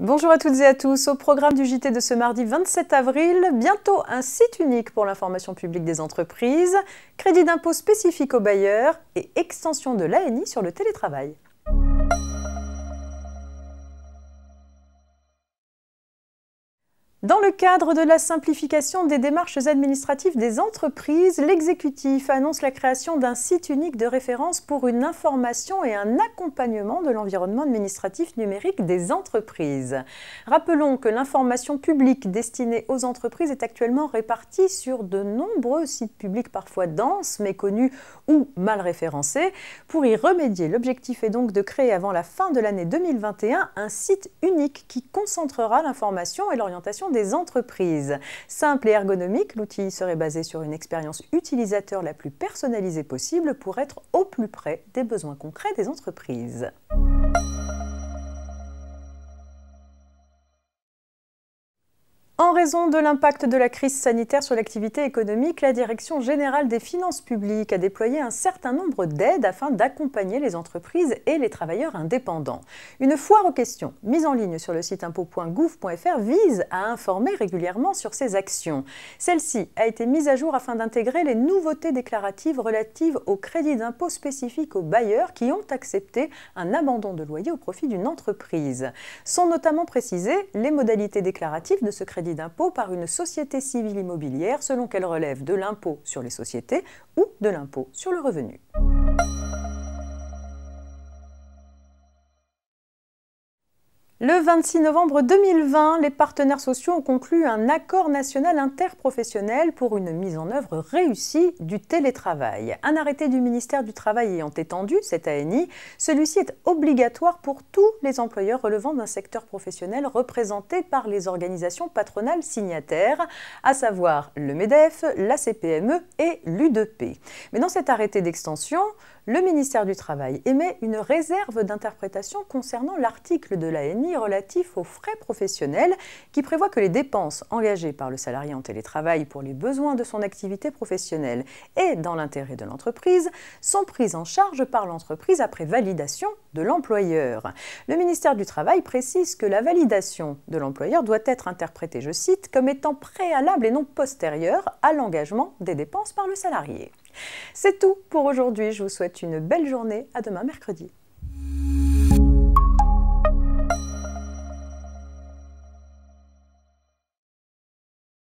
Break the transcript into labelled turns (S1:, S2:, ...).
S1: Bonjour à toutes et à tous. Au programme du JT de ce mardi 27 avril, bientôt un site unique pour l'information publique des entreprises, crédit d'impôt spécifique aux bailleurs et extension de l'ANI sur le télétravail. Dans le cadre de la simplification des démarches administratives des entreprises, l'exécutif annonce la création d'un site unique de référence pour une information et un accompagnement de l'environnement administratif numérique des entreprises. Rappelons que l'information publique destinée aux entreprises est actuellement répartie sur de nombreux sites publics parfois denses, méconnus ou mal référencés. Pour y remédier, l'objectif est donc de créer avant la fin de l'année 2021 un site unique qui concentrera l'information et l'orientation des entreprises. Simple et ergonomique, l'outil serait basé sur une expérience utilisateur la plus personnalisée possible pour être au plus près des besoins concrets des entreprises. En raison de l'impact de la crise sanitaire sur l'activité économique, la Direction générale des finances publiques a déployé un certain nombre d'aides afin d'accompagner les entreprises et les travailleurs indépendants. Une foire aux questions, mise en ligne sur le site impôts.gouv.fr, vise à informer régulièrement sur ces actions. Celle-ci a été mise à jour afin d'intégrer les nouveautés déclaratives relatives au crédit d'impôt spécifique aux bailleurs qui ont accepté un abandon de loyer au profit d'une entreprise. Sont notamment précisées les modalités déclaratives de ce crédit d'impôt par une société civile immobilière selon qu'elle relève de l'impôt sur les sociétés ou de l'impôt sur le revenu. Le 26 novembre 2020, les partenaires sociaux ont conclu un accord national interprofessionnel pour une mise en œuvre réussie du télétravail. Un arrêté du ministère du Travail ayant étendu cette ANI, celui-ci est obligatoire pour tous les employeurs relevant d'un secteur professionnel représenté par les organisations patronales signataires, à savoir le MEDEF, la CPME et l'U2P. Mais dans cet arrêté d'extension, le ministère du Travail émet une réserve d'interprétation concernant l'article de l'ANI relatif aux frais professionnels qui prévoit que les dépenses engagées par le salarié en télétravail pour les besoins de son activité professionnelle et dans l'intérêt de l'entreprise sont prises en charge par l'entreprise après validation de l'employeur. Le ministère du Travail précise que la validation de l'employeur doit être interprétée, je cite, comme étant préalable et non postérieure à l'engagement des dépenses par le salarié. C'est tout pour aujourd'hui. Je vous souhaite une belle journée. À demain mercredi.